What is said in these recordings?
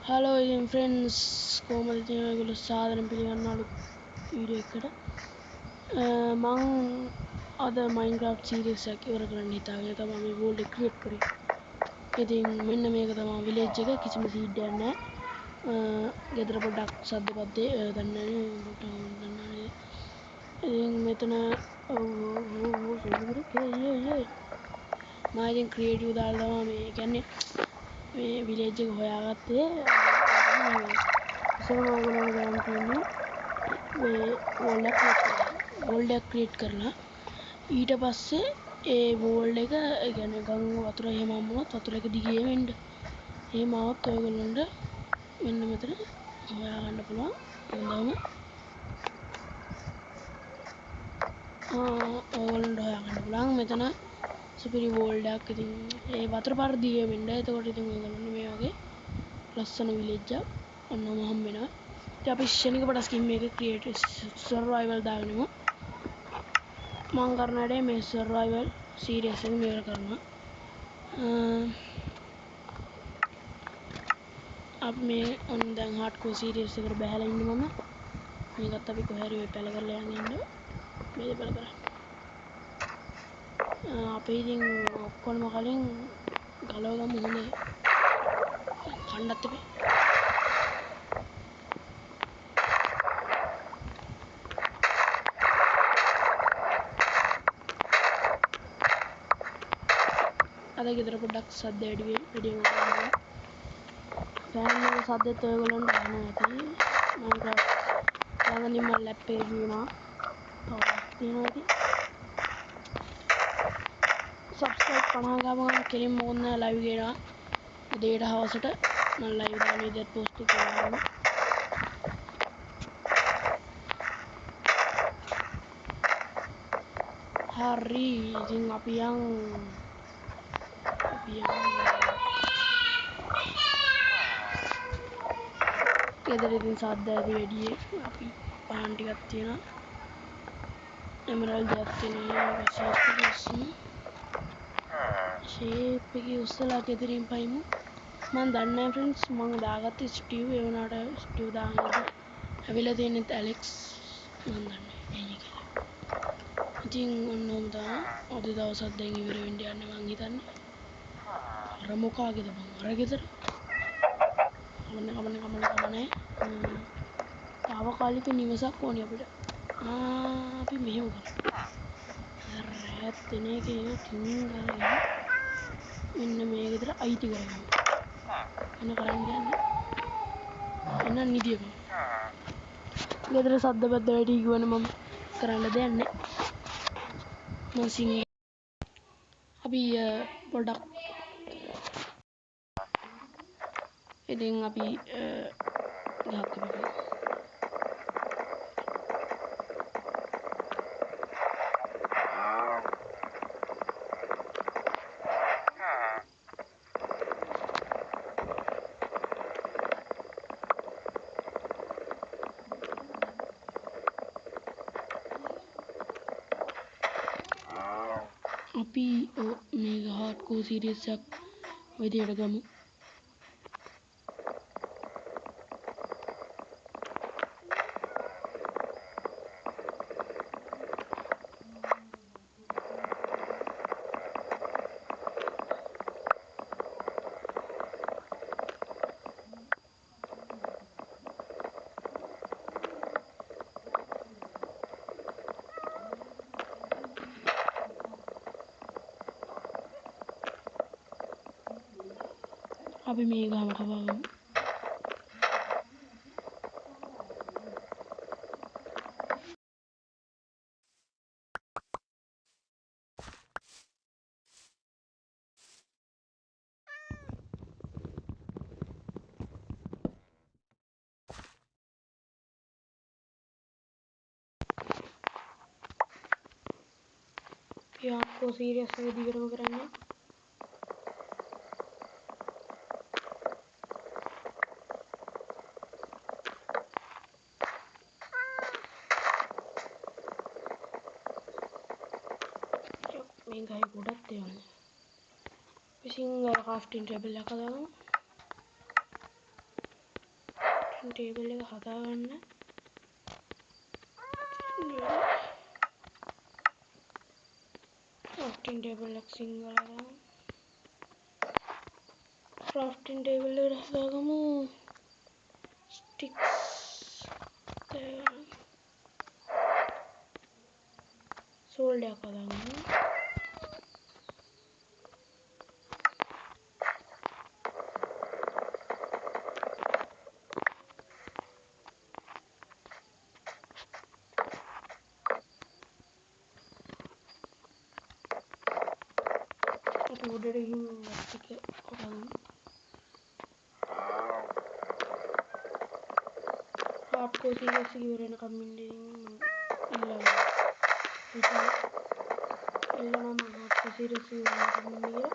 Hello friends, කොහොමද ඉතින් ඔයගොල්ලෝ සාදරයෙන් පිළිගන්න අලුත් වීඩියෝ එකකට. මම අද Minecraft series එක ඉවර කරන්න හිතාගෙන තමයි මේ world එක create කරේ. ඉතින් මෙන්න මේක තමයි village එක, කිසිම seed එකක් නැහැ. ගෙදර පොඩ්ඩක් සද්ද පද්දේ දන්නේ නැහැ. ඉතින් මෙතන මම ඉතින් creative දාලා තමයි මේ කියන්නේ මේ village එක හොයාගත්තේ. ඉතින් ඔයගොල්ලෝ ගන්න තියෙන්නේ මේ world එක create කරලා ඊට පස්සේ ඒ world එක කියන්නේ ගම් වතුර එහෙම වුණොත් වතුර එක දිගේ වෙන්න. එහෙම આવොත් ඔයගොල්ලන්ට මෙන්න මෙතන හොයා ගන්න පුළුවන්. හොඳම ඔයගොල්ලන්ට හොයා ගන්න පුළුවන් මෙතන සුපිරි world එකක්. ඉතින් ඒ වතුර පාර දිගේ වෙන්න. එතකොට ඉතින් ඔයගොල්ලන්ට මේ වගේ ලස්සන village එකක් ඔන්නම හම්බ වෙනවා. ඉතින් අපි ශනික පොඩ ස්කින් මේක create survival දාගෙනමු. මම කරන වැඩේ මේ survival series එක මේක කරනවා. අපි මේ ඔන්න දැන් hardcore series එකට බහැලා ඉන්නේ මම. මේකත් අපි කොහේ හරි ඔය පැල කරලා යන්න ඉන්න. මේ පැල කරා. අපි ඉතින් ඔක්කොම කලින් ගලව ගමු හොඳේ. කණ්ඩත් එපේ. අද ගෙදර පොඩ්ඩක් සද්ද වැඩි වෙනවා. ෆෑන් එක සද්දෙත් ඔයගොල්ලන්ට දැනෙනවා ඇති. Minecraft ළඟදී මම ලැප් එක ගියනවා. තියෙනවා ඉතින්. subscribe 50 ගාම කෙලින්ම ඕන ලයිව් ගේනවා. උදේට හවසට මම ලයිව් දාන විදිහට post කරනවා. හරි ඉතින් අපි යන් ගෙදර ඉතින් සද්ද ඇති වැඩි. අපි පාන් ටිකක් තියෙනවා. එමරල්ඩ් එකක් තියෙනවා. ෂේප් එකේ උස්සලා ගෙදරින් පයිමු. මම දන්නේ නැහැ friends, මම දාගත්තේ ස්ටිව්. ඒ වුණාට ස්ටිව් දාන්නද ඇවිල්ලා තියෙන්නේ ඇලෙක්ස්. මම දන්නේ ඇයි කියලා. ඉතින් ඔන්නෝම තමයි අද දවසක් දැන් ඉවර වෙන්න යන්නේ මං හිතන්නේ. අර මොකාගේද බං අර ගෙදර. කමන්නේ. තාවකාලික නිවසක් ඕනේ අපිට. අපි මෙහෙම කරමු. රැත් දෙන එකේ කින් කරගෙන මෙන්න මේ ගෙදර අයිති කරගමු. එන කරන් කියන්නේ එන නිදියක. ගෙදර සද්ද බද්ද වැඩි ගියවනේ මම කරන්න දෙයක් නැහැ. මම සිංහ අපි පොඩක් ඉතින් අපි ගහක් කපමු. අපි මේක hardcore series එකක් විදියට ගමු. අපි මේ ගම කපගමු. hardcore series එක දිගටම කරන්නේ. මේ ගහේ ගොඩක් තියෙනවා. අපි සිංගල් crafting table එක දාමු. ටේබල් එක හදාගන්න. crafting table එක සිංගල දාමු. crafting table එකට හදාගමු sticks. solder එකක් හදාගමු. උඩට ගිහින් ටික හදාගමු. hardcore series එක ඉවර වෙනකම් ඉන්න ඉල්ලනවා. එල්ලනවා hardcore series එක ඉවර වෙනකම් ඉන්න කියලා.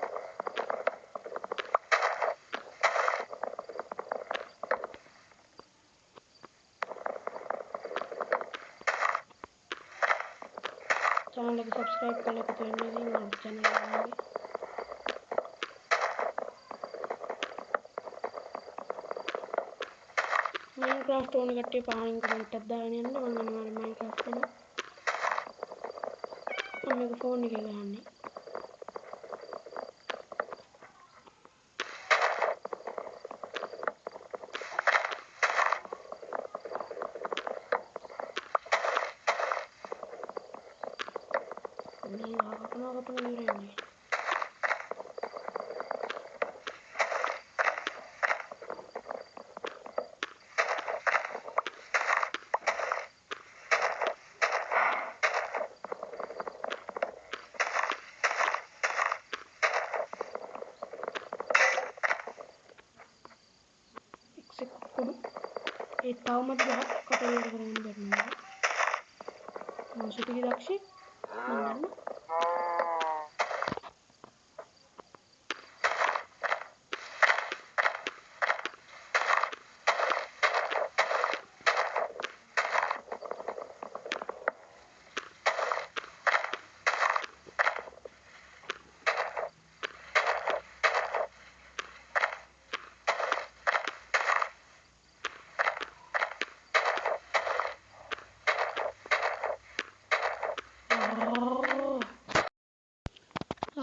channel එක subscribe කරලා එකතු වෙන්න ඉතින් මගේ channel එකේ Minecraft ඕන කට්ටිය පහලින් කමෙන්ට් එකක් දාගෙන යන්න. මම අනිවාර්යෙන් Minecraft කරනවා. මම මේක ෆෝන් එකේ ගහන්නේ. නෑ කපන ඉවරයි. ඒ තවමත් ගහක් කපලා ඉවර කරගන්න බැරි නේද? මම සුපිරි දක්ෂෙක් මම දන්නවා.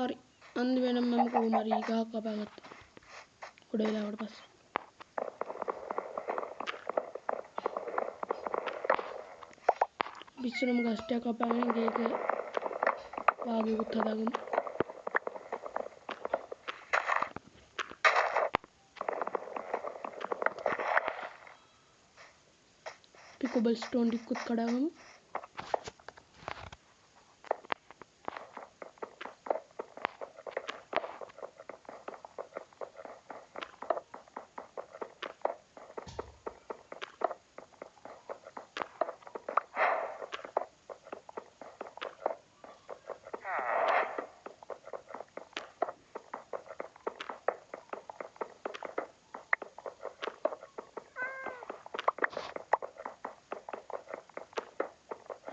හරි අන්තිමේට මම කොහොම හරි ගහක් කපාගත්තා. ගොඩ වෙලාවට පස්සේ. විශ්‍රම ගස්ටයක් කපාගෙන ඒක වාගේකුත් හදාගමු. Cobble stone ටිකකුත් කඩාගමු.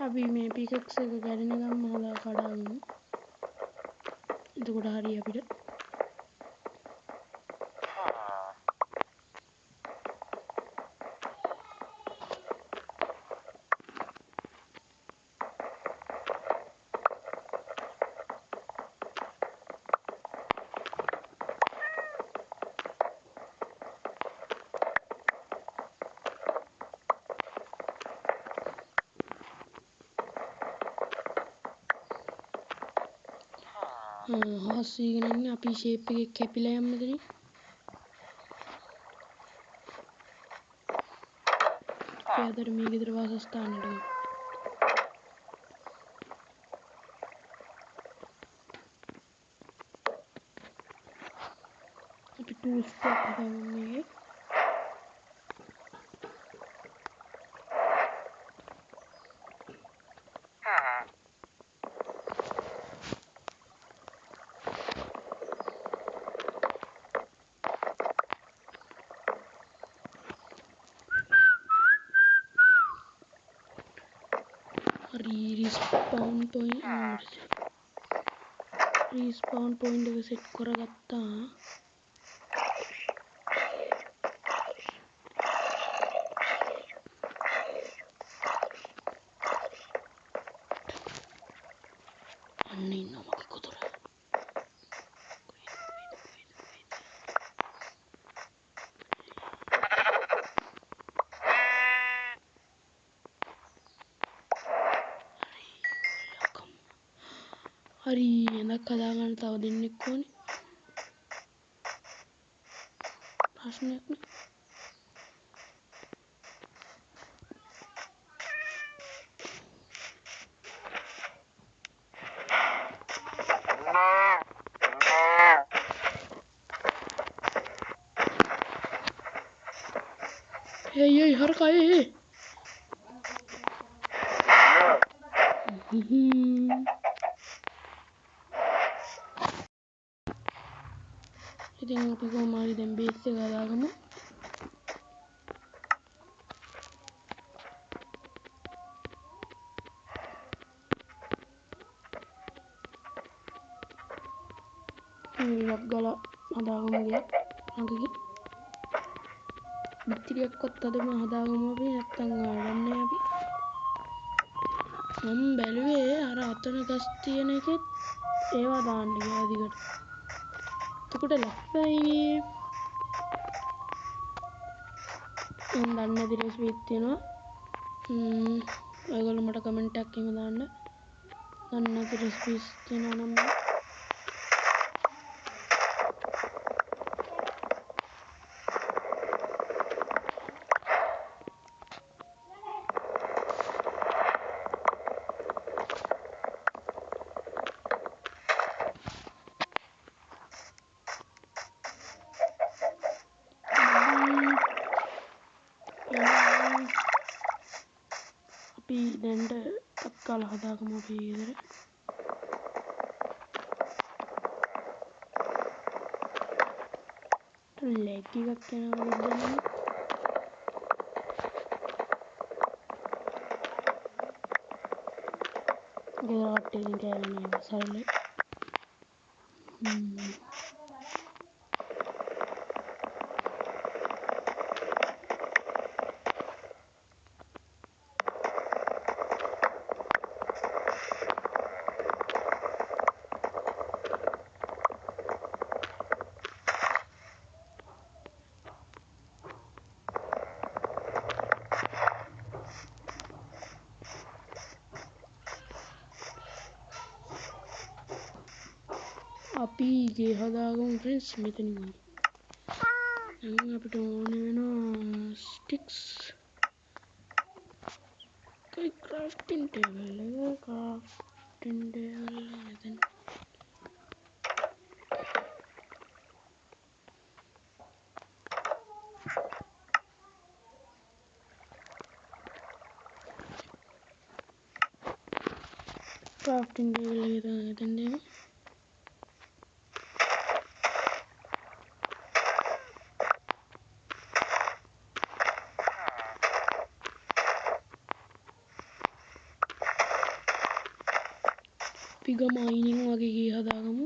අපි මේ පිකක්ස් එක කැඩෙන ගමන් හදා කඩාගමු. එතකොට හරි අපිට. හවස් වීගෙන ඉන්නේ අපි ෂේප් එකේ කැපිලා යමු මෙතනින්. අපි අදට මේ ගෙදර වාසස්ථානෙට ගමු. අපි ටූල්ස් ටික හදාගමු මේකේ. respawn point එක set කරගත්තා. හරි එඳක් හදාගන්න තව දෙන්නෙක් ඕනේ. ප්‍රශ්නයක් නෑ. Hey, හරකා ඉතින් අපි කොහොම හරි දැන් බේස් එක හදාගමු. ඉරක් ගාලා හදාගමු ගියා. හරිද? බිත්තිරියක්වත් අදම හදාගමු අපි නැත්තම් ආඩන්නේ අපි. මම බැලුවේ අර අතන ගස් තියෙන එකෙත් ඒවා දාන්න කියලා දිගට. එතකොට ලස්සනයි. මම දන්නේ නැති රෙසිපිත් තියෙනවා. ඔයගොල්ලෝ මට කමෙන්ට් එකක් එහෙම දාන්න. දන්නේ නැති රෙසිපිස් තියෙනවා නම් අපි දැන්ට අක්කාල හදාගමු අපි ගෙදර. ලැග් එකක් යනවා විද්දන්නේ. ගෙදර කට්ටියකින් කෑවෙනවා සරලයි. අපි ගේ හදාගමු ෆ්‍රෙන්ඩ්ස් මෙතනින් වගේ. දැන් අපිට ඕන වෙනවා ස්ටික්ස්. කයි ක්‍රාෆ්ටින් ටේබල් එක ක්‍රාෆ්ටින් ටේබල් මෙතන. ක්‍රාෆ්ටින් ටේබල් එක තමයි මෙතන දෙමු. අපි ගම අයිනින් වගේ ගේ හදාගමු.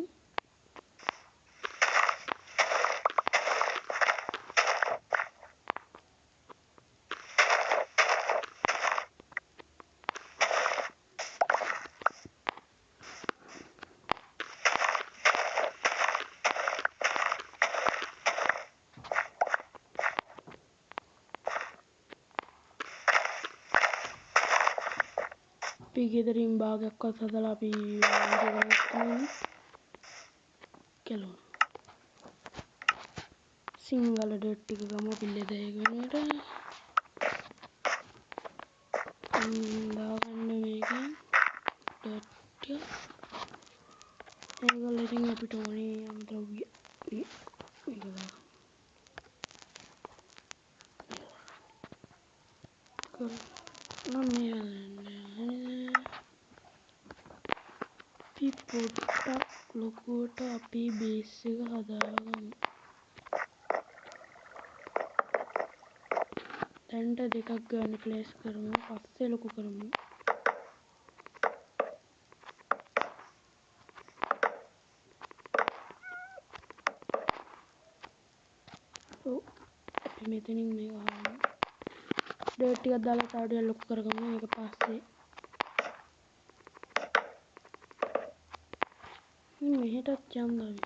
අපි ගෙදරින් භාගයක්වත් හදලා අපි කෙලුණා. සිංගල ඩොට් ටික ගමු අපි ලෙදර් වෙනුවට. දාගන්න මේකෙන් ඩොට් ටික. ඒගොල්ලෝ ඉතින් අපිට ඕනේ යම් ද්‍රව්‍ය මේක දාගන්න. මේ අපි පොඩ්ඩක් ලොකුවට අපේ බේස් එක හදාගමු. දැන්ට දෙකක් ගන්න ප්ලේස් කරමු. පස්සේ ලොකු කරමු. අපි මෙතනින් මේක හදාගමු. ඩර්ට් ටිකක් දාලා තව ටිකක් ලොකු කරගමු. ඒක පස්සේ මෙහෙටත් යන්න අපි.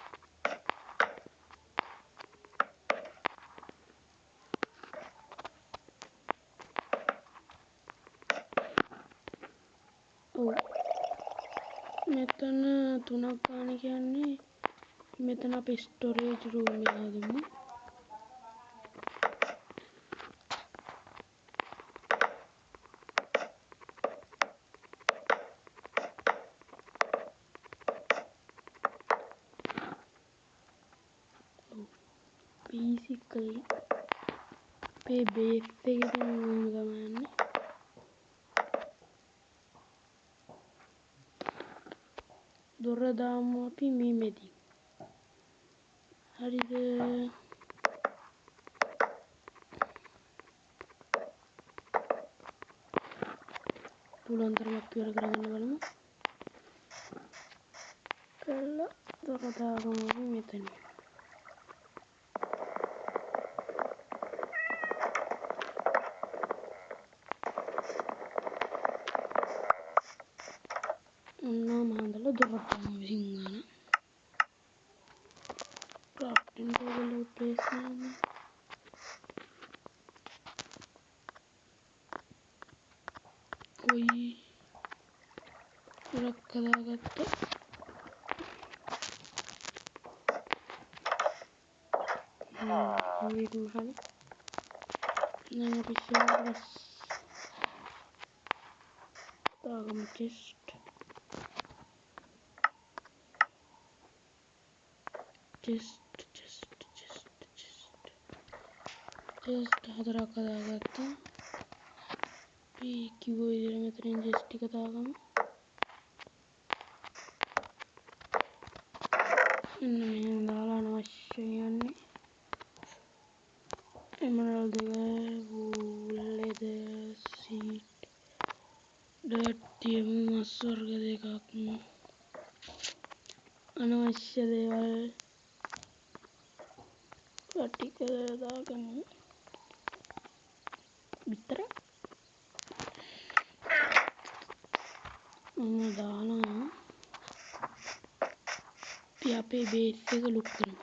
මෙතන 3ක් ගන්න කියන්නේ මෙතන අපි ස්ටෝරේජ් රූම් එක හදමු. basically අපේ බේස් එකේ තියෙන ඕම තමයි යන්නේ. දොර දාමු අපි මේ මෙතින්. හරිද? පුළුවන් තරමක් ඉවර කරගන්න බලමු. කළා දොර දාගමු අපි මෙතන. මහන්දලා දොර දාමු සිංහල. crafting table replace කරන්න. කොයි ඉරක් හදාගත්තා. මේක හරි. දැන් අපි ෂවර්ස් දාගමු chest. chest හතරක් හදාගත්තා. අපි කිව්ව විදිහට මෙතනින් chest ටික දාගමු. මෙහෙම දාලා අනවශ්‍ය යන්නේ emerald wool leather seed dirt තියමු. මස් වර්ග දෙකක් අනවශ්‍ය දේවල් ටික දාගමු. විතර දාලා අපි අපේ බේස් එක ලොක් කරමු.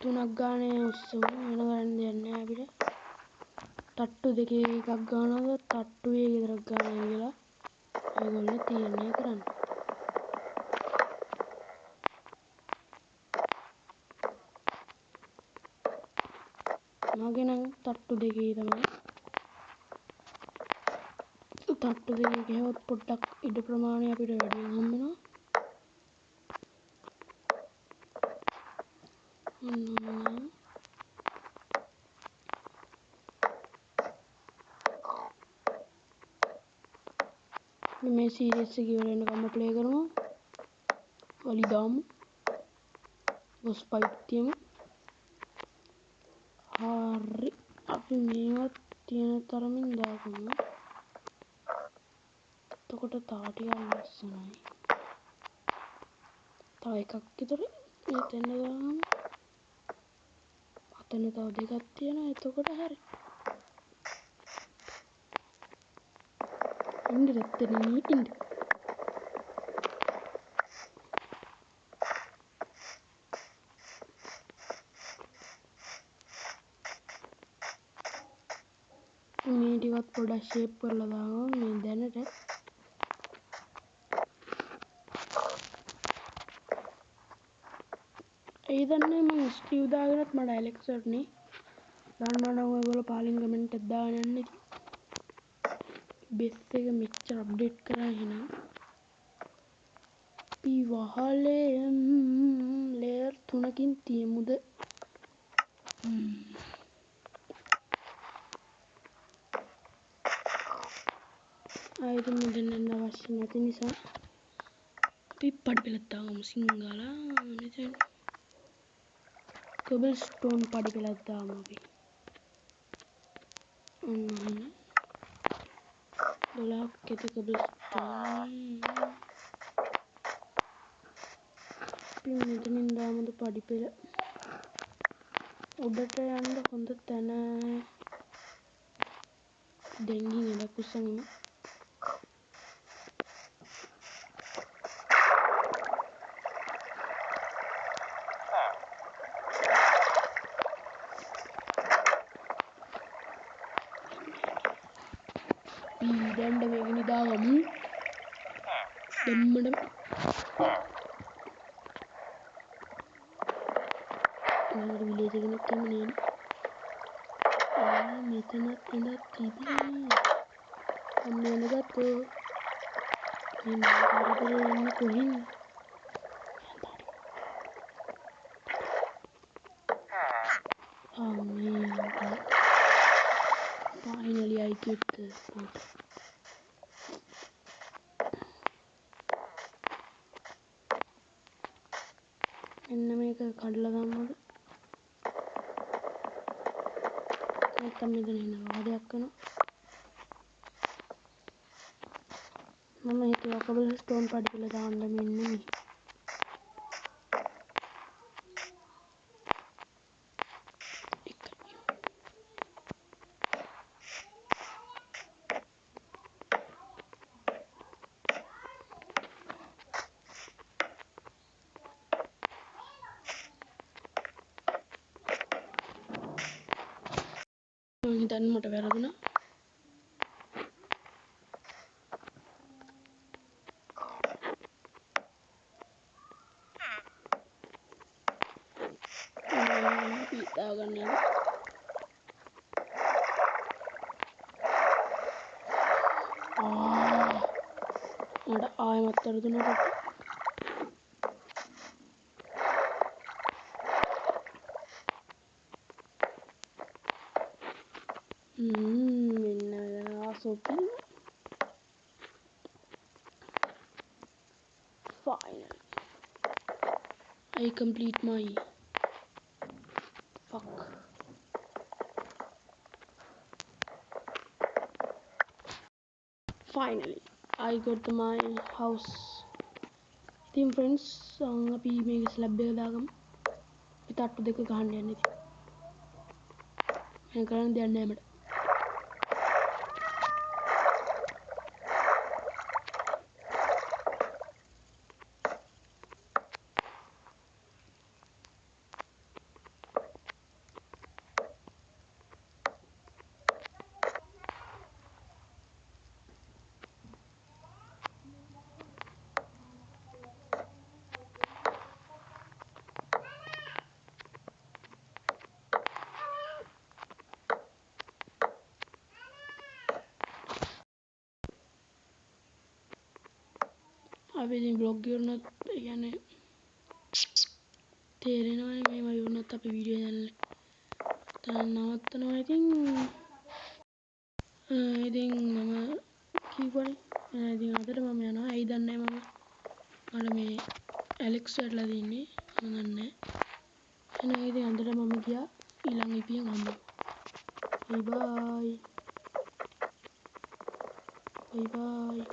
තුනක් ගානේ උස්සමු. වෙන ගන්න දෙයක් නෑ අපිට. තට්ටු දෙකේ එකක් ගන්නවද තට්ටුවේ ගෙදරක් ගන්නවද කියලා ඔයගොල්ලෝ තීරණය කරන්න. මගේ නම් තට්ටු දෙකේ තමයි. තට්ටු දෙකේ ගහුවොත් පොඩ්ඩක් ඉඩ ප්‍රමාණය අපිට වැඩියෙන් හම්බ වෙනවා. මේ සීරීස් එක ඉවර වෙනකම් ප්ලේ කරමු. වලි දාමු. බොස් ෆයිට් තියමු. හරි අපි මේවත් තියෙන තරමින් දාගමු. එතකොට තා ටිකක් ලස්සනයි. තව එකක් විතර මෙතන දාගමු. අතන තව දෙකක් තියෙනවා. එතකොට හරි. ඉන්න දෙත්තනේ ඉන්න. මේ ටිකත් පොඩ්ඩක් ෂේප් කරලා දාගමු මේ දැනට. ඒ දන්නේ මම ස්ටීව් දාගෙනත් මට ඇලෙක්සට් නේ. දන්නවනම් ඔයගොල්ලෝ පාලින් කමෙන්ට් එකක් දාගෙන යන්න ඉතින්. බෙස් එක මෙච්චර අප්ඩේට් කරා එහෙනම්. අපි වහලේ ලේයර් 3කින් තියමුද? ආයෙත් මුදෙන්න අවශ්‍ය නැති නිසා අපි පඩි පෙළක් දාගමු සිංගලා මෙතන. කබල්ස්ටෝන් පඩි පෙළක් දාමු අපි. 12ක් එත කබල්ස්ටෝන්. අපි මෙතනින් දාමුද පඩිපෙළ උඩට යන්න හොඳ තැන දෙංගින් එලක් උස්සන්ගිම දැන්ඩ මේක නිදාගමු දෙම්මට විලේජ කෙනෙක් කමනේන මෙතනත් ඇඳත් තිබියනේ අම්ම එනගත්තෝ කරදරේ ඉන්න කොහෙන් finally I get the boat. මෙන්න මේක කඩලා දාන්නද නැත්තම් මෙතන එන වාදයක් කරනවා මම හිතුවා කබල් ස්ටෝන් පඩිපෙළ දාන්න මෙන්න මෙහි හිතන්න මට වැරදුනා පීතා ගන්න යන මට ආයමත් වැරදුනා Finally, I complete my fuck. Finally, I got my house. ඉතින් friends අපි මේක ස්ලැබ් එක දාගමු. අපි තට්ටු දෙක ගහන්න යන්නේ ඉතින්. මම කරන්න දෙයක් නැහැ මට. අපි ඉතින් බ්ලොග් ඉවරනත් කියන්නේ තේරෙනවනේ මේව ඉවරනත් අපි වීඩියෝ channel එක නවත්තනවා ඉතින් මම කිව්වනේ ඉතින් අදට මම යනවා ඇයි දන්නේ මම මට මේ ඇලෙක්ස් වැටලා තින්නේ මම දන්නේ නැහැ එහෙනම් ඉතින් අදට මම ගියා ඊළඟ ඉපියෙන් හම්බෙමු බයි බයි